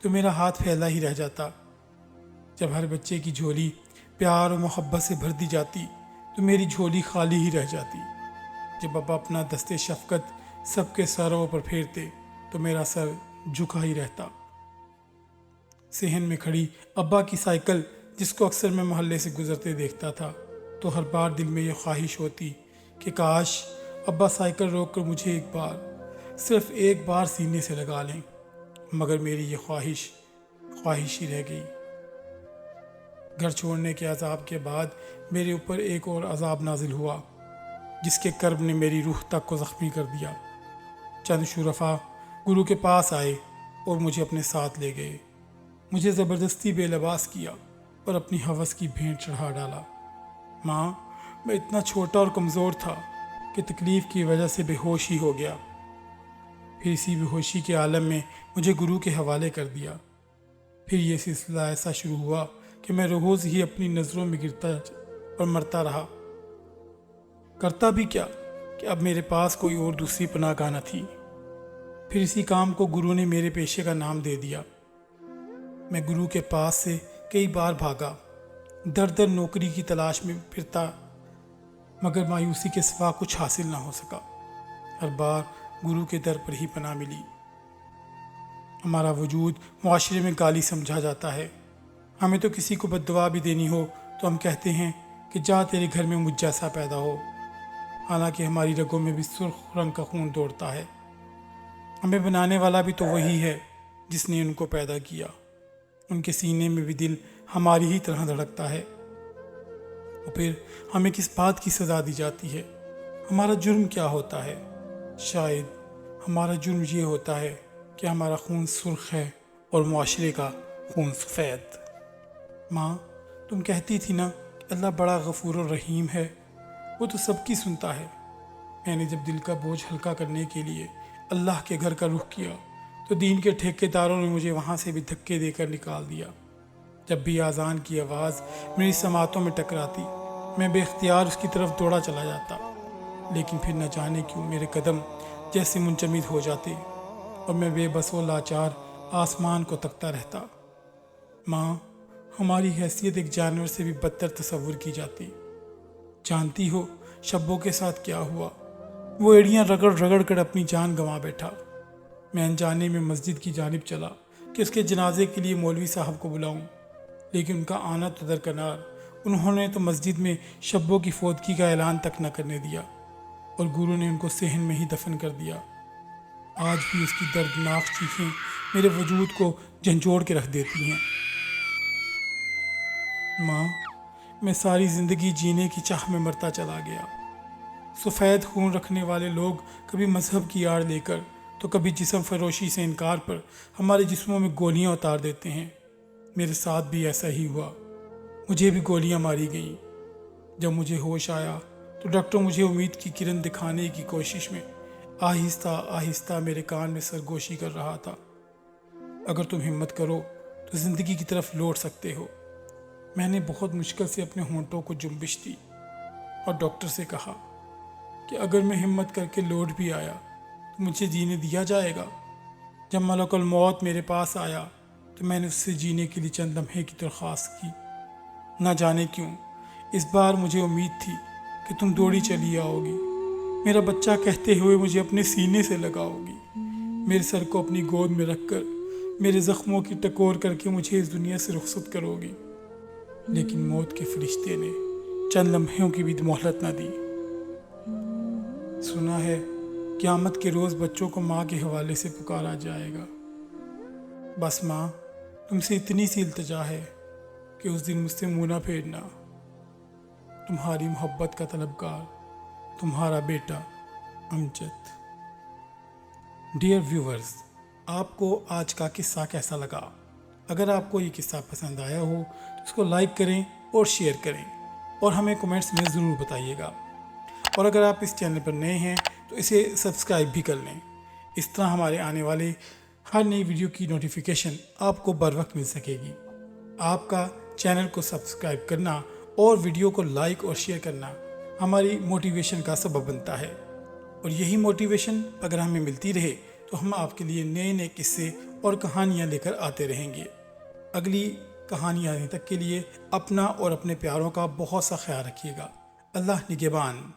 تو میرا ہاتھ پھیلا ہی رہ جاتا۔ جب ہر بچے کی جھولی پیار اور محبت سے بھر دی جاتی تو میری جھولی خالی ہی رہ جاتی۔ جب ابا اپنا دستے شفقت سب کے سروں پر پھیرتے تو میرا سر جھکا ہی رہتا۔ صحن میں کھڑی ابا کی سائیکل، جس کو اکثر میں محلے سے گزرتے دیکھتا تھا، تو ہر بار دل میں یہ خواہش ہوتی کہ کاش ابا سائیکل روک کر مجھے ایک بار، صرف ایک بار سینے سے لگا لیں، مگر میری یہ خواہش ہی رہ گئی۔ گھر چھوڑنے کے عذاب کے بعد میرے اوپر ایک اور عذاب نازل ہوا، جس کے کرب نے میری روح تک کو زخمی کر دیا۔ چند شرفا گرو کے پاس آئے اور مجھے اپنے ساتھ لے گئے۔ مجھے زبردستی بے لباس کیا اور اپنی ہوس کی بھینٹ چڑھا ڈالا۔ ماں، میں اتنا چھوٹا اور کمزور تھا کہ تکلیف کی وجہ سے بے ہوش ہی ہو گیا۔ پھر اسی بے ہوشی کے عالم میں مجھے گرو کے حوالے کر دیا۔ پھر یہ سلسلہ ایسا شروع ہوا کہ میں روز ہی اپنی نظروں میں گرتا اور مرتا رہا۔ کرتا بھی کیا کہ اب میرے پاس کوئی اور دوسری پناہ گاہ نہ تھی۔ پھر اسی کام کو گرو نے میرے پیشے کا نام دے دیا۔ میں گرو کے پاس سے کئی بار بھاگا، در در نوکری کی تلاش میں پھرتا، مگر مایوسی کے سوا کچھ حاصل نہ ہو سکا۔ ہر بار گرو کے در پر ہی پناہ ملی۔ ہمارا وجود معاشرے میں گالی سمجھا جاتا ہے۔ ہمیں تو کسی کو بد دعا بھی دینی ہو تو ہم کہتے ہیں کہ جا تیرے گھر میں مجھ جیسا پیدا ہو، حالانکہ ہماری رگوں میں بھی سرخ رنگ کا خون دوڑتا ہے۔ ہمیں بنانے والا بھی تو وہی ہے جس نے ان کو پیدا کیا۔ ان کے سینے میں بھی دل ہماری ہی طرح دھڑکتا ہے۔ اور پھر ہمیں کس بات کی سزا دی جاتی ہے؟ ہمارا جرم کیا ہوتا ہے؟ شاید ہمارا جرم یہ ہوتا ہے کہ ہمارا خون سرخ ہے اور معاشرے کا خون سفید۔ ماں، تم کہتی تھی نا کہ اللہ بڑا غفور و رحیم ہے، وہ تو سب کی سنتا ہے۔ میں نے جب دل کا بوجھ ہلکا کرنے کے لیے اللہ کے گھر کا رخ کیا تو دین کے ٹھیکیداروں نے مجھے وہاں سے بھی دھکے دے کر نکال دیا۔ جب بھی اذان کی آواز میری سماعتوں میں ٹکراتی، میں بے اختیار اس کی طرف دوڑا چلا جاتا، لیکن پھر نہ جانے کیوں میرے قدم جیسے منجمد ہو جاتے اور میں بے بس و لاچار آسمان کو تکتا رہتا۔ ماں، ہماری حیثیت ایک جانور سے بھی بدتر تصور کی جاتی۔ جانتی ہو شبوں کے ساتھ کیا ہوا؟ وہ ایڑیاں رگڑ رگڑ کر اپنی جان گنوا بیٹھا۔ میں انجانے میں مسجد کی جانب چلا کہ اس کے جنازے کے لیے مولوی صاحب کو بلاؤں، لیکن ان کا آنا تو درکنار۔ انہوں نے تو مسجد میں شبوں کی فوتگی کا اعلان تک نہ کرنے دیا اور گرو نے ان کو صحن میں ہی دفن کر دیا۔ آج بھی اس کی دردناک چیخیں میرے وجود کو جھنجھوڑ کے رکھ دیتی ہیں۔ ماں، میں ساری زندگی جینے کی چاہ میں مرتا چلا گیا۔ سفید خون رکھنے والے لوگ کبھی مذہب کی آڑ لے کر تو کبھی جسم فروشی سے انکار پر ہمارے جسموں میں گولیاں اتار دیتے ہیں۔ میرے ساتھ بھی ایسا ہی ہوا، مجھے بھی گولیاں ماری گئیں۔ جب مجھے ہوش آیا تو ڈاکٹر مجھے امید کی کرن دکھانے کی کوشش میں آہستہ آہستہ میرے کان میں سرگوشی کر رہا تھا۔ اگر تم ہمت کرو تو زندگی کی طرف لوٹ سکتے ہو۔ میں نے بہت مشکل سے اپنے ہونٹوں کو جنبش دی اور ڈاکٹر سے کہا کہ اگر میں ہمت کر کے لوٹ بھی آیا تو مجھے جینے دیا جائے گا۔ جب ملک الموت میرے پاس آیا تو میں نے اس سے جینے کے لیے چند لمحے کی درخواست کی۔ نہ جانے کیوں اس بار مجھے امید تھی کہ تم دوڑی چلی آؤ گی، میرا بچہ کہتے ہوئے مجھے اپنے سینے سے لگاؤ گی، میرے سر کو اپنی گود میں رکھ کر میرے زخموں کی ٹکور کر کے مجھے اس دنیا سے رخصت کرو گی۔ لیکن موت کے فرشتے نے چند لمحوں کی بھی مہلت نہ دی۔ سنا ہے قیامت کے روز بچوں کو ماں کے حوالے سے پکارا جائے گا۔ بس ماں، تم سے اتنی سی التجا ہے کہ اس دن مجھ سے منہ نہ پھیرنا۔ تمہاری محبت کا طلبگار، تمہارا بیٹا امجد۔ ڈیئر ویورز، آپ کو آج کا قصہ کیسا لگا؟ اگر آپ کو یہ قصہ پسند آیا ہو تو اس کو لائک کریں اور شیئر کریں اور ہمیں کومنٹس میں ضرور بتائیے گا۔ اور اگر آپ اس چینل پر نئے ہیں تو اسے سبسکرائب بھی کر لیں، اس طرح ہمارے آنے والے ہر نئی ویڈیو کی نوٹیفیکیشن آپ کو بر وقت مل سکے گی۔ آپ کا چینل کو سبسکرائب کرنا اور ویڈیو کو لائک اور شیئر کرنا ہماری موٹیویشن کا سبب بنتا ہے، اور یہی موٹیویشن اگر ہمیں ملتی رہے تو ہم آپ کے لیے نئے نئے قصے اور کہانیاں لے کر آتے رہیں گے۔ اگلی کہانی آنے تک کے لیے اپنا اور اپنے پیاروں کا بہت سا خیال رکھیے گا۔ اللہ نگہبان۔